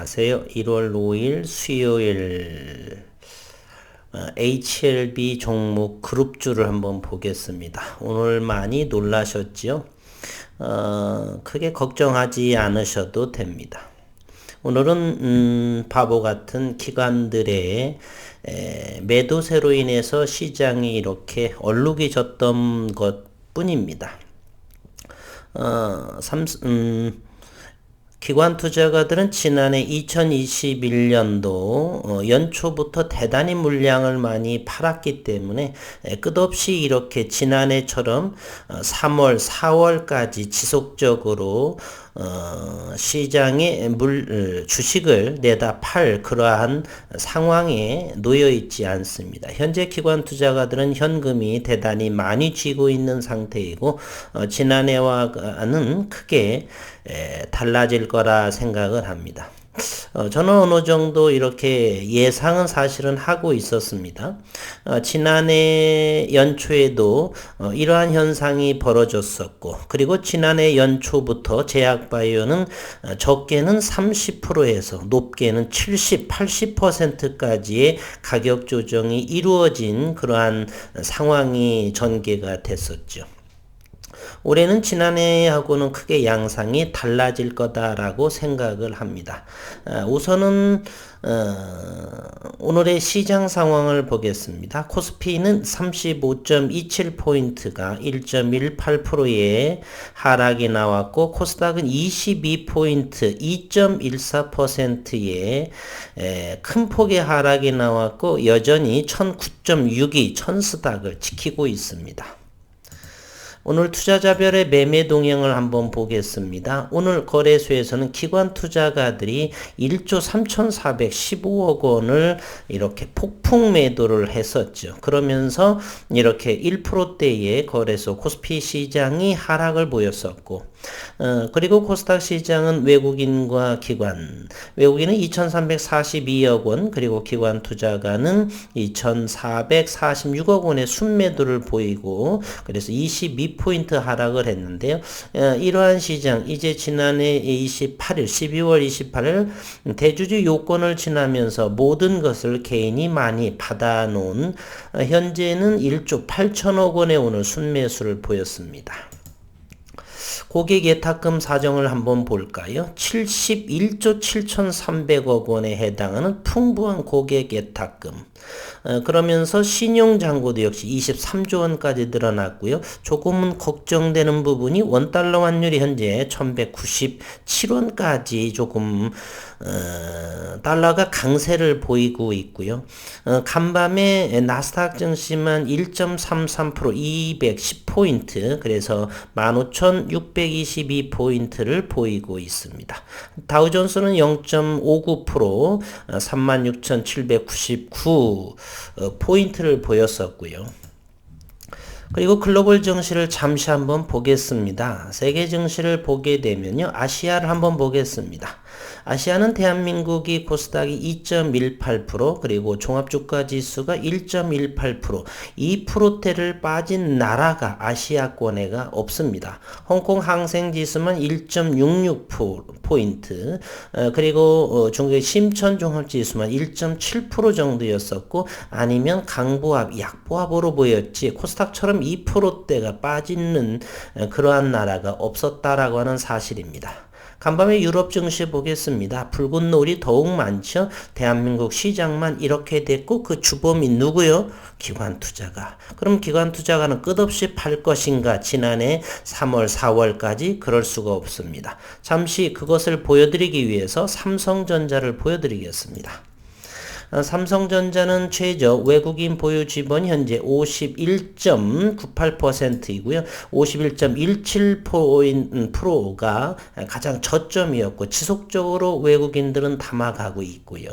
안녕하세요. 1월 5일 수요일 HLB 종목 그룹주를 한번 보겠습니다. 오늘 많이 놀라셨지요? 크게 걱정하지 않으셔도 됩니다. 오늘은 바보 같은 기관들의 매도세로 인해서 시장이 이렇게 얼룩이 졌던 것 뿐입니다. 기관 투자가들은 지난해 2021년도 연초부터 대단히 물량을 많이 팔았기 때문에 끝없이 이렇게 지난해처럼 3월, 4월까지 지속적으로 시장에 주식을 내다 팔 그러한 상황에 놓여 있지 않습니다. 현재 기관 투자가들은 현금이 대단히 많이 쥐고 있는 상태이고 지난해와는 크게 달라질 거라 생각을 합니다. 저는 어느 정도 이렇게 예상은 사실은 하고 있었습니다. 지난해 연초에도 이러한 현상이 벌어졌었고, 그리고 지난해 연초부터 제약바이오는 적게는 30%에서 높게는 70, 80%까지의 가격 조정이 이루어진 그러한 상황이 전개가 됐었죠. 올해는 지난해하고는 크게 양상이 달라질 거다라고 생각을 합니다. 우선은 오늘의 시장 상황을 보겠습니다. 코스피는 35.27포인트가 1.18%의 하락이 나왔고, 코스닥은 22포인트 2.14%의 큰 폭의 하락이 나왔고, 여전히 1009.62 천스닥을 지키고 있습니다. 오늘 투자자별의 매매 동향을 한번 보겠습니다. 오늘 거래소에서는 기관 투자가들이 1조 3,415억 원을 이렇게 폭풍 매도를 했었죠. 그러면서 이렇게 1%대의 거래소 코스피 시장이 하락을 보였었고, 그리고 코스닥 시장은 외국인과 기관, 외국인은 2,342억 원, 그리고 기관 투자가는 2,446억 원의 순매도를 보이고, 그래서 22포인트 하락을 했는데요. 이러한 시장, 이제 지난해 28일, 12월 28일 대주주 요건을 지나면서 모든 것을 개인이 많이 받아놓은 현재는 1조 8천억 원의 오늘 순매수를 보였습니다. 고객 예탁금 사정을 한번 볼까요? 71조 7,300억 원에 해당하는 풍부한 고객 예탁금. 그러면서 신용잔고도 역시 23조 원까지 늘어났고요. 조금은 걱정되는 부분이 원달러 환율이 현재 1197원까지 조금 달러가 강세를 보이고 있고요. 간밤에 나스닥 증시만 1.33% 210포인트, 그래서 15,622포인트를 보이고 있습니다. 다우존스는 0.59% 36,799 포인트를 보였었고요. 그리고 글로벌 증시를 잠시 한번 보겠습니다. 세계 증시를 보게 되면요, 아시아를 한번 보겠습니다. 아시아는 대한민국이 코스닥이 2.18%, 그리고 종합주가지수가 1.18%, 2%대를 빠진 나라가 아시아권에가 없습니다. 홍콩 항생지수만 1.66포인트, 그리고 중국의 심천종합지수만 1.7% 정도였었고, 아니면 강보합, 약보합으로 보였지 코스닥처럼 2%대가 빠지는 그러한 나라가 없었다라고 하는 사실입니다. 간밤에 유럽 증시 보겠습니다. 붉은 노을이 더욱 많죠. 대한민국 시장만 이렇게 됐고, 그 주범이 누구요? 기관 투자가. 그럼 기관 투자가는 끝없이 팔 것인가? 지난해 3월, 4월까지 그럴 수가 없습니다. 잠시 그것을 보여드리기 위해서 삼성전자를 보여드리겠습니다. 삼성전자는 최저 외국인 보유 지분 현재 51.98%이고요. 51.17%가 가장 저점이었고, 지속적으로 외국인들은 담아가고 있고요.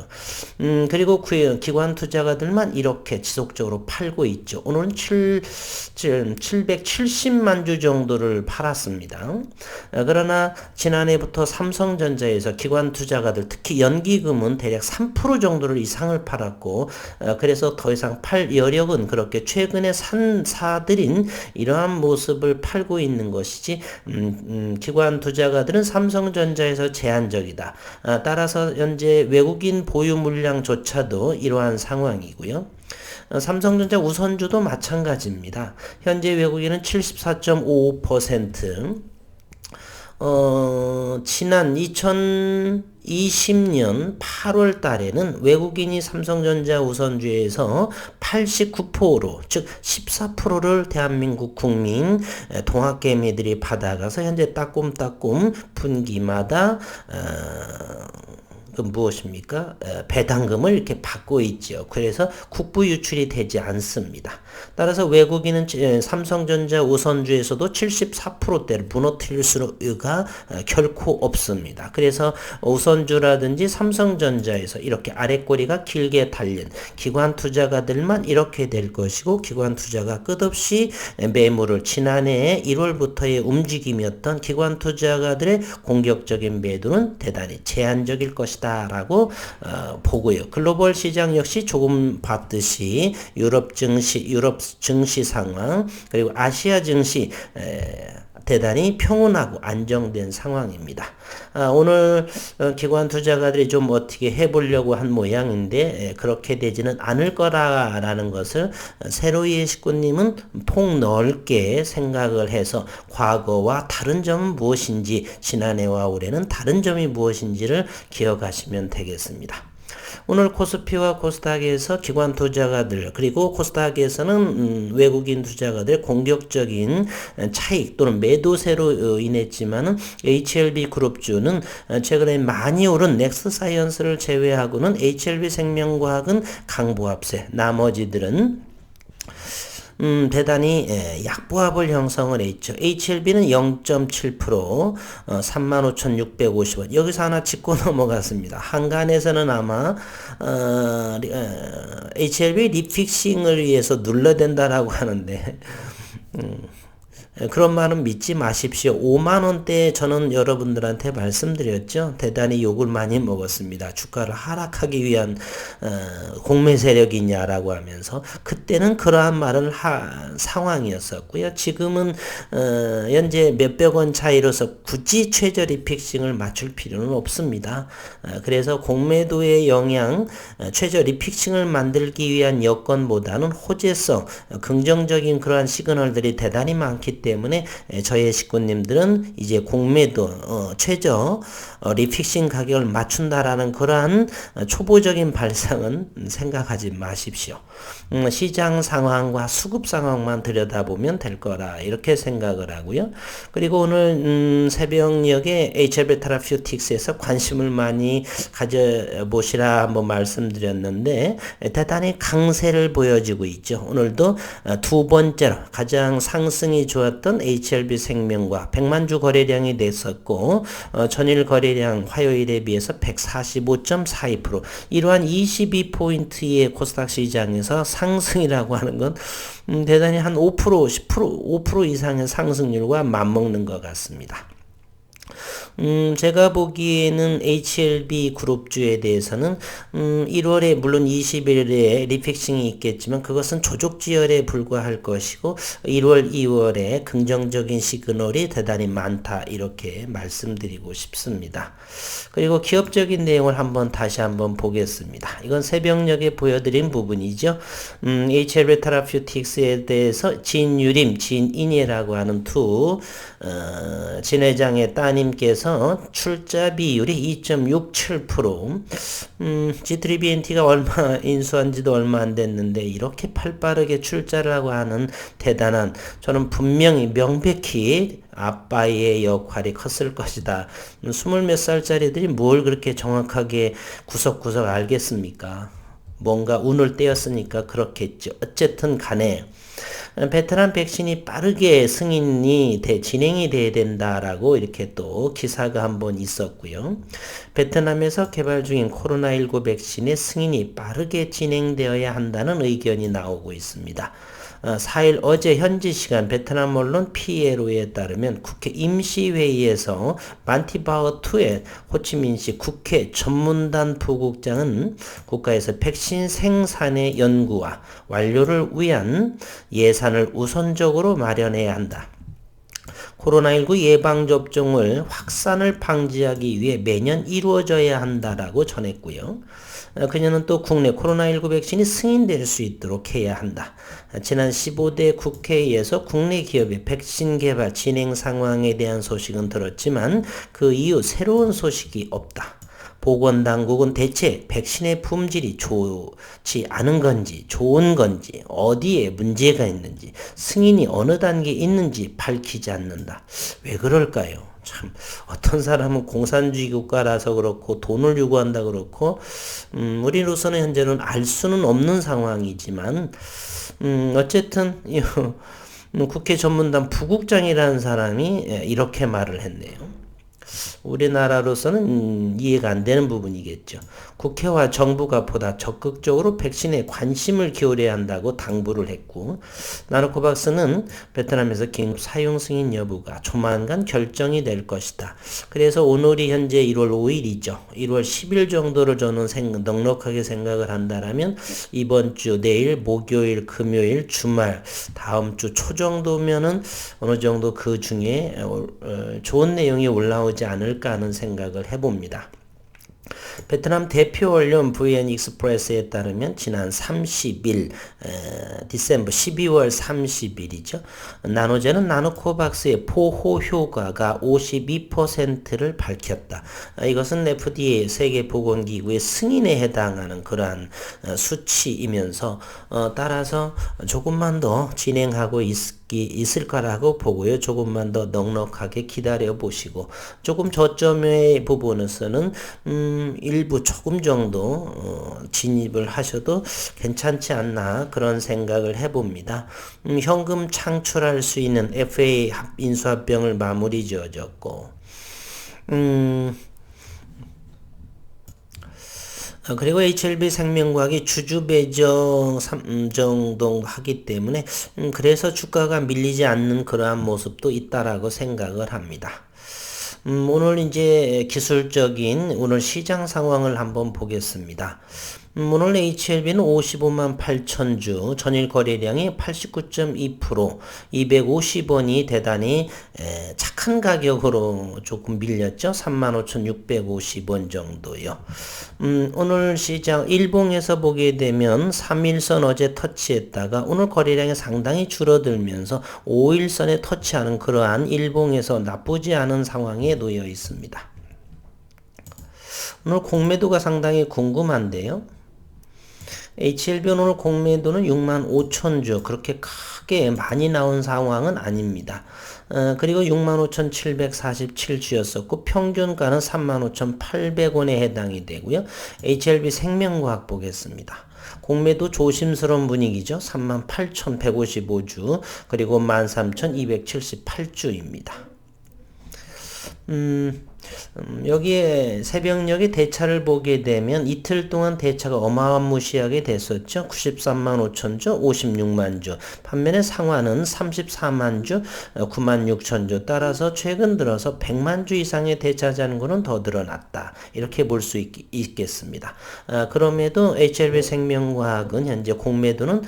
그리고 기관 투자가들만 이렇게 지속적으로 팔고 있죠. 오늘은 770만 주 정도를 팔았습니다. 그러나 지난해부터 삼성전자에서 기관 투자가들, 특히 연기금은 대략 3% 정도를 이상 이상을 팔았고 그래서 더 이상 팔 여력은 그렇게 최근에 사들인 이러한 모습을 팔고 있는 것이지 기관 투자가들은 삼성전자에서 제한적이다. 따라서 현재 외국인 보유 물량조차도 이러한 상황이고요. 삼성전자 우선주도 마찬가지입니다. 현재 외국인은 74.55%, 지난 2020년 8월 달에는 외국인이 삼성전자 우선주에서 89%, 즉 14%를 대한민국 국민 동학개미들이 받아가서 현재 따꼼따꼼 분기마다 무엇입니까? 배당금을 이렇게 받고 있죠. 그래서 국부 유출이 되지 않습니다. 따라서 외국인은 삼성전자 우선주에서도 74%대를 무너뜨릴 수가 결코 없습니다. 그래서 우선주라든지 삼성전자에서 이렇게 아랫꼬리가 길게 달린 기관 투자가들만 이렇게 될 것이고, 기관 투자가 끝없이 매물을 지난해 1월부터의 움직임이었던 기관 투자가들의 공격적인 매도는 대단히 제한적일 것이다 라고 보고요. 글로벌 시장 역시 조금 봤듯이 유럽 증시 상황, 그리고 아시아 증시 대단히 평온하고 안정된 상황입니다. 오늘 기관 투자가들이 좀 어떻게 해보려고 한 모양인데 그렇게 되지는 않을 거라는 것을 세로이의 식구님은 폭넓게 생각을 해서 과거와 다른 점은 무엇인지, 지난해와 올해는 다른 점이 무엇인지를 기억하시면 되겠습니다. 오늘 코스피와 코스닥에서 기관 투자가들, 그리고 코스닥에서는 외국인 투자가들 공격적인 차익 또는 매도세로 인했지만은 HLB 그룹주는 최근에 많이 오른 넥스사이언스를 제외하고는 HLB 생명과학은 강보합세, 나머지들은 대단히 약보합을 형성을 했죠. HLB는 0.7%, 35,650원. 여기서 하나 짚고 넘어갔습니다. 한간에서는 아마 HLB 리픽싱을 위해서 눌러댄다라고 하는데 그런 말은 믿지 마십시오. 5만원대에 저는 여러분들한테 말씀드렸죠. 대단히 욕을 많이 먹었습니다. 주가를 하락하기 위한 공매 세력이냐라고 하면서 그때는 그러한 말을 한 상황이었었고요. 지금은 현재 몇백 원 차이로서 굳이 최저 리픽싱을 맞출 필요는 없습니다. 그래서 공매도의 영향, 최저 리픽싱을 만들기 위한 여건보다는 호재성, 긍정적인 그러한 시그널들이 대단히 많기 때문에 저의 식구님들은 이제 공매도 최저 리픽싱 가격을 맞춘다라는 그러한 초보적인 발상은 생각하지 마십시오. 시장 상황과 수급 상황만 들여다보면 될 거라 이렇게 생각을 하고요. 그리고 오늘 새벽녘에 HLB 테라퓨틱스에서 관심을 많이 가져보시라 한번 말씀드렸는데 대단히 강세를 보여주고 있죠. 오늘도 두 번째로 가장 상승이 좋았던 HLB 생명과 100만주 거래량이 됐었고 전일 거래량 화요일에 비해서 145.42%, 이러한 22포인트의 코스닥 시장에서 상승이라고 하는 건 대단히 한 5%, 10%, 5% 이상의 상승률과 맞먹는 것 같습니다. 제가 보기에는 HLB 그룹주에 대해서는 1월에 물론 20일에 리픽싱이 있겠지만 그것은 조족지열에 불과할 것이고 1월, 2월에 긍정적인 시그널이 대단히 많다 이렇게 말씀드리고 싶습니다. 그리고 기업적인 내용을 다시 한번 보겠습니다. 이건 새벽녘에 보여드린 부분이죠. HLB 테라퓨틱스에 대해서 진유림, 진인이라고 하는 진 회장의 따님께서 출자 비율이 2.67%, G3BNT가 얼마 인수한 지도 얼마 안 됐는데 이렇게 팔빠르게 출자를 하고 하는 대단한, 저는 분명히 명백히 아빠의 역할이 컸을 것이다. 20몇 살짜리들이 뭘 그렇게 정확하게 구석구석 알겠습니까? 뭔가 운을 떼었으니까 그렇겠죠. 어쨌든 간에 베트남 백신이 빠르게 승인이 진행이 돼야 된다라고 이렇게 또 기사가 한번 있었고요. 베트남에서 개발 중인 코로나19 백신의 승인이 빠르게 진행되어야 한다는 의견이 나오고 있습니다. 4일 어제 현지 시간 베트남 언론 PLO에 따르면 국회 임시회의에서 만티바오2의 호치민시 국회 전문단 부국장은 국가에서 백신 생산의 연구와 완료를 위한 예산을 우선적으로 마련해야 한다. 코로나19 예방접종을 확산을 방지하기 위해 매년 이루어져야 한다라고 전했고요. 그녀는 또 국내 코로나19 백신이 승인될 수 있도록 해야 한다. 지난 15대 국회에서 국내 기업의 백신 개발 진행 상황에 대한 소식은 들었지만 그 이후 새로운 소식이 없다. 보건당국은 대체 백신의 품질이 좋지 않은 건지 좋은 건지 어디에 문제가 있는지 승인이 어느 단계에 있는지 밝히지 않는다. 왜 그럴까요? 참 어떤 사람은 공산주의 국가라서 그렇고 돈을 요구한다 그렇고 우리로서는 현재는 알 수는 없는 상황이지만 어쨌든 국회 전문단 부국장이라는 사람이 이렇게 말을 했네요. 우리나라로서는 이해가 안 되는 부분이겠죠. 국회와 정부가 보다 적극적으로 백신에 관심을 기울여야 한다고 당부를 했고, 나노코박스는 베트남에서 긴급 사용 승인 여부가 조만간 결정이 될 것이다. 그래서 오늘이 현재 1월 5일이죠. 1월 10일 정도를 저는 넉넉하게 생각을 한다라면 이번 주 내일 목요일 금요일 주말 다음 주 초 정도면은 어느 정도 그 중에 좋은 내용이 올라오지 않을까 하는 생각을 해봅니다. 베트남 대표 언론 VN 익스프레스에 따르면 지난 30일 디셈버 12월 30일이죠. 나노제는 나노코박스의 보호 효과가 52%를 밝혔다. 이것은 FDA 세계보건기구의 승인에 해당하는 그러한 수치이면서 따라서 조금만 더 진행하고 있을 거라고 보고요. 조금만 더 넉넉하게 기다려 보시고 조금 저점의 부분에서는 일부 조금 정도 진입을 하셔도 괜찮지 않나 그런 생각을 해봅니다. 현금 창출할 수 있는 FA 인수합병을 마무리 지어졌고 그리고 HLB 생명과학이 주주 배정 정도 하기 때문에 그래서 주가가 밀리지 않는 그러한 모습도 있다라고 생각을 합니다. 오늘 이제 기술적인 오늘 시장 상황을 한번 보겠습니다. 오늘 HLB는 55만 8천 주, 전일 거래량이 89.2%, 250원이 대단히 착한 가격으로 조금 밀렸죠. 35,650원 정도요. 오늘 시장 일봉에서 보게 되면 3일선 어제 터치했다가 오늘 거래량이 상당히 줄어들면서 5일선에 터치하는 그러한 일봉에서 나쁘지 않은 상황에 놓여 있습니다. 오늘 공매도가 상당히 궁금한데요. HLB 오늘 공매도는 6만 5천 주, 그렇게 크게 많이 나온 상황은 아닙니다. 그리고 65,747주였었고 평균가는 35,800원에 해당이 되고요. HLB 생명과학 보겠습니다. 공매도 조심스러운 분위기죠. 38,155주 그리고 13,278주입니다. 여기에 새벽녘에 대차를 보게 되면 이틀 동안 대차가 어마무시하게 됐었죠. 93만 5천 주, 56만 주. 반면에 상환은 34만 주, 9만 6천 주. 따라서 최근 들어서 100만 주 이상의 대차 잔고는 더 늘어났다. 이렇게 볼 수 있겠습니다. 그럼에도 HLB 생명과학은 현재 공매도는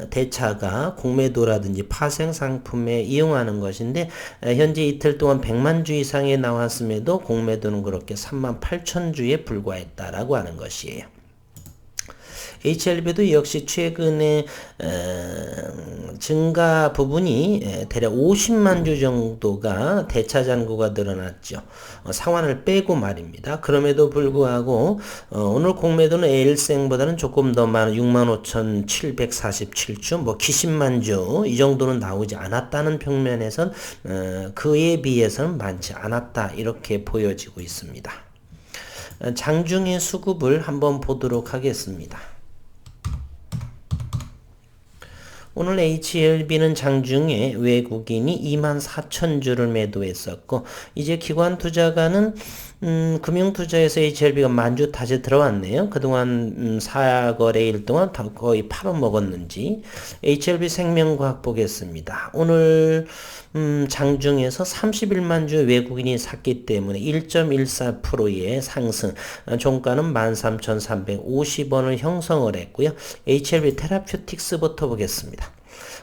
대차가 공매도라든지 파생 상품에 이용하는 것인데 현재 이틀 동안 100만 주 이상에 나왔음에도 공매도는 그렇게 38,000주에 불과했다라고 하는 것이에요. HLB도 역시 최근에 증가 부분이 대략 50만 주 정도가 대차 잔고가 늘어났죠. 상환을 빼고 말입니다. 그럼에도 불구하고 오늘 공매도는 L생보다는 조금 더 많은 65,747주, 뭐 기십만 주 이 정도는 나오지 않았다는 평면에선 그에 비해서는 많지 않았다 이렇게 보여지고 있습니다. 장중의 수급을 한번 보도록 하겠습니다. 오늘 HLB는 장중에 외국인이 24,000주를 매도했었고, 이제 기관 투자가는 금융투자에서 HLB가 만주 다시 들어왔네요. 그동안 4거래일 동안 거의 팔아먹었는지. HLB 생명과학 보겠습니다. 오늘 장중에서 31만 주 외국인이 샀기 때문에 1.14%의 상승, 종가는 13,350원을 형성을 했고요. HLB 테라퓨틱스부터 보겠습니다.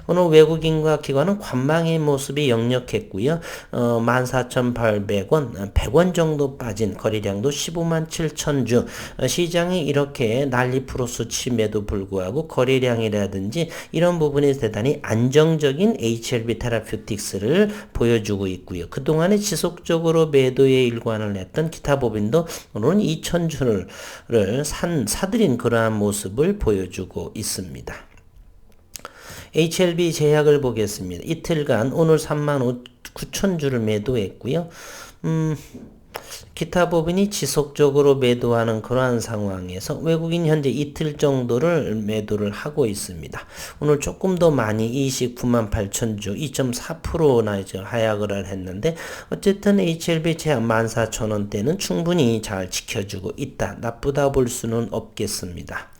오늘 외국인과 기관은 관망의 모습이 역력했고요. 14,800원, 100원 정도 빠진 거래량도 15만 7천 주. 시장이 이렇게 난리 프로스침에도 불구하고 거래량이라든지 이런 부분이 대단히 안정적인 HLB 테라퓨틱스를 보여주고 있고요. 그동안에 지속적으로 매도에 일관을 했던 기타 법인도 오늘은 2,000주를 사들인 그러한 모습을 보여주고 있습니다. HLB 제약을 보겠습니다. 이틀간 오늘 39,000주를 매도했고요. 기타 법인이 지속적으로 매도하는 그러한 상황에서 외국인 현재 이틀 정도를 매도를 하고 있습니다. 오늘 조금 더 많이 29만 8천주 2.4%나 이제 하락을 했는데 어쨌든 HLB 제약 14,000원대는 충분히 잘 지켜주고 있다. 나쁘다 볼 수는 없겠습니다.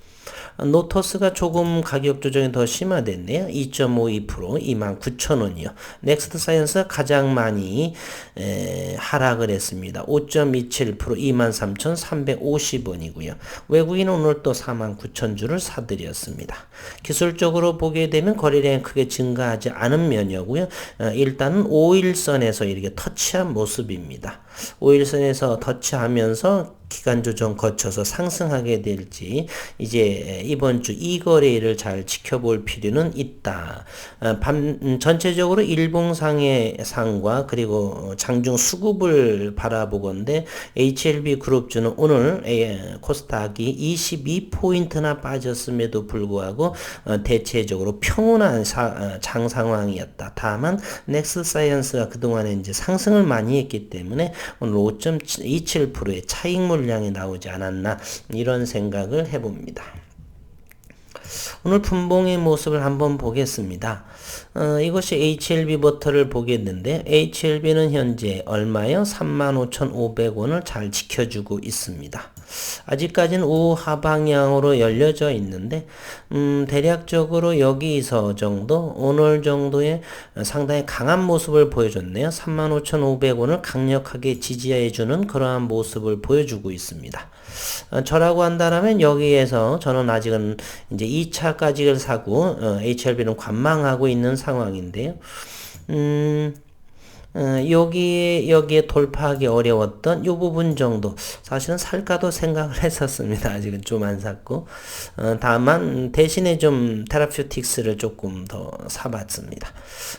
노터스가 조금 가격 조정이 더 심화됐네요. 2.52% 29,000원이요. 넥스트 사이언스가 가장 많이 하락을 했습니다. 5.27% 23,350원이고요. 외국인은 오늘 또 49,000주를 사들였습니다. 기술적으로 보게 되면 거래량이 크게 증가하지 않은 면이고요. 일단은 5일선에서 이렇게 터치한 모습입니다. 5일선에서 터치하면서 기간 조정 거쳐서 상승하게 될지 이제 이번 주 이 거래일을 잘 지켜볼 필요는 있다. 전체적으로 일봉상의 상과 그리고 장중 수급을 바라보건데 HLB 그룹주는 오늘 코스닥이 22포인트나 빠졌음에도 불구하고 대체적으로 평온한 장 상황이었다. 다만 넥스사이언스가 그동안에 이제 상승을 많이 했기 때문에 오늘 5.27%의 차익 물량이 나오지 않았나 이런 생각을 해봅니다. 오늘 분봉의 모습을 한번 보겠습니다. 이것이 HLB 버터를 보겠는데 HLB는 현재 얼마요? 35,500원을 잘 지켜주고 있습니다. 아직까지는 우하방향으로 열려져 있는데 대략적으로 여기서 정도 오늘 정도의 상당히 강한 모습을 보여줬네요. 35,500원을 강력하게 지지해주는 그러한 모습을 보여주고 있습니다. 저라고 한다면 여기에서 저는 아직은 이제 2차까지를 사고 HLB는 관망하고 있는 상황인데요. 여기에 돌파하기 어려웠던 이 부분 정도 사실은 살까도 생각을 했었습니다. 아직은 좀 안 샀고 다만 대신에 좀 테라퓨틱스를 조금 더 사봤습니다.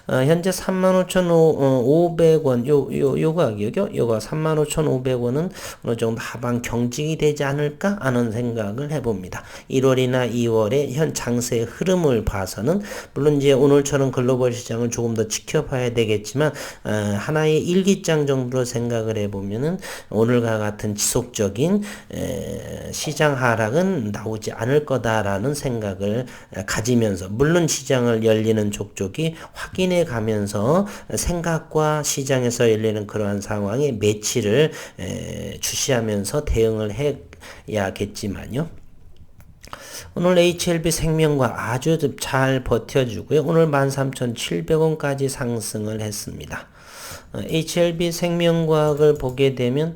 현재 35,500원 요 가격이요. 요가 35,500원은 어느 정도 하방 경직이 되지 않을까 하는 생각을 해봅니다. 1월이나 2월의 현 장세의 흐름을 봐서는 물론 이제 오늘처럼 글로벌 시장을 조금 더 지켜봐야 되겠지만 하나의 일기장 정도로 생각을 해보면은 오늘과 같은 지속적인 시장 하락은 나오지 않을 거다라는 생각을 가지면서 물론 시장을 열리는 족족이 확인해 가면서 생각과 시장에서 열리는 그러한 상황에 매치를 주시하면서 대응을 해야겠지만요. 오늘 HLB 생명과 아주 잘 버텨주고요. 오늘 13,700원까지 상승을 했습니다. HLB 생명과학을 보게 되면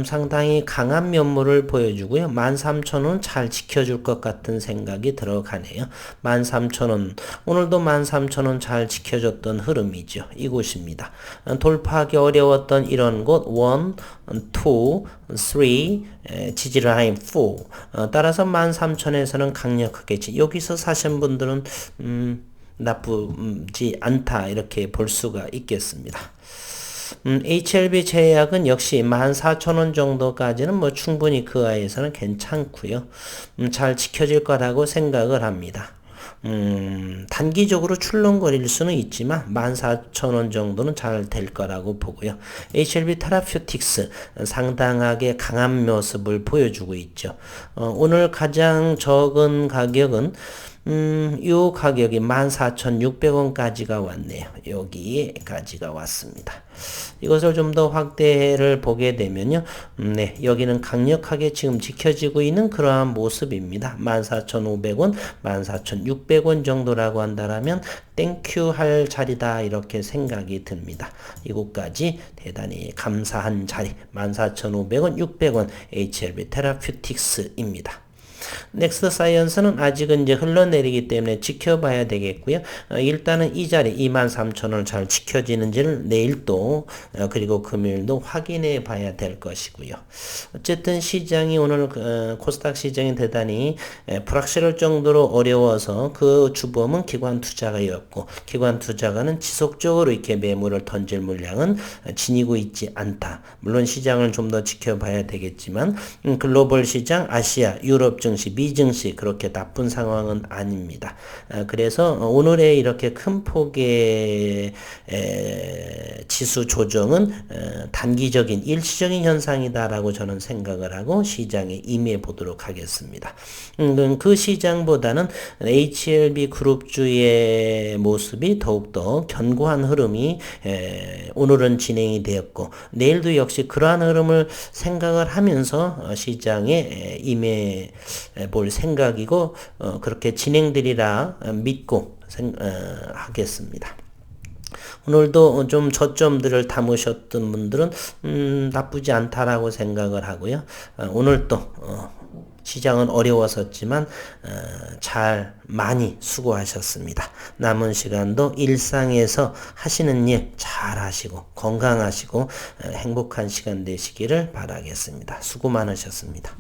상당히 강한 면모를 보여주고요. 13,000원 잘 지켜줄 것 같은 생각이 들어가네요. 13,000원 오늘도 13,000원 잘 지켜줬던 흐름이죠. 이곳입니다. 돌파하기 어려웠던 이런 곳 1, 2, 3 지지라인 4 따라서 13,000원에서는 강력하게 여기서 사신 분들은 나쁘지 않다 이렇게 볼 수가 있겠습니다. HLB 제약은 역시 14,000원 정도까지는 뭐 충분히 그 하에서는 괜찮고요. 잘 지켜질 거라고 생각을 합니다. 단기적으로 출렁거릴 수는 있지만 14,000원 정도는 잘 될 거라고 보고요. HLB 테라퓨틱스 상당하게 강한 모습을 보여주고 있죠. 오늘 가장 적은 가격은 요 가격이 14,600원까지가 왔네요. 여기까지가 왔습니다. 이것을 좀 더 확대를 보게 되면요. 네, 여기는 강력하게 지금 지켜지고 있는 그러한 모습입니다. 14,500원, 14,600원 정도라고 한다면 땡큐 할 자리다 이렇게 생각이 듭니다. 이곳까지 대단히 감사한 자리 14,500원, 600원 HLB 테라퓨틱스입니다. 넥스트 사이언스는 아직은 이제 흘러내리기 때문에 지켜봐야 되겠고요. 일단은 이 자리 23,000원 잘 지켜지는지를 내일도 그리고 금요일도 확인해 봐야 될 것이고요. 어쨌든 시장이 오늘 코스닥 시장이 대단히 불확실할 정도로 어려워서 그 주범은 기관 투자가였고 기관 투자가는 지속적으로 이렇게 매물을 던질 물량은 지니고 있지 않다. 물론 시장을 좀 더 지켜봐야 되겠지만 글로벌 시장, 아시아, 유럽 증시, 미 증시 그렇게 나쁜 상황은 아닙니다. 그래서 오늘의 이렇게 큰 폭의 지수 조정은 단기적인 일시적인 현상이다라고 저는 생각을 하고 시장에 임해 보도록 하겠습니다. 그 시장보다는 HLB 그룹주의 모습이 더욱더 견고한 흐름이 오늘은 진행이 되었고 내일도 역시 그러한 흐름을 생각을 하면서 시장에 임해 볼 생각이고 그렇게 진행되리라 믿고 하겠습니다. 오늘도 좀 저점들을 담으셨던 분들은 나쁘지 않다라고 생각을 하고요. 오늘 또 시장은 어려웠었지만 잘 많이 수고하셨습니다. 남은 시간도 일상에서 하시는 일 잘 하시고 건강하시고 행복한 시간 되시기를 바라겠습니다. 수고 많으셨습니다.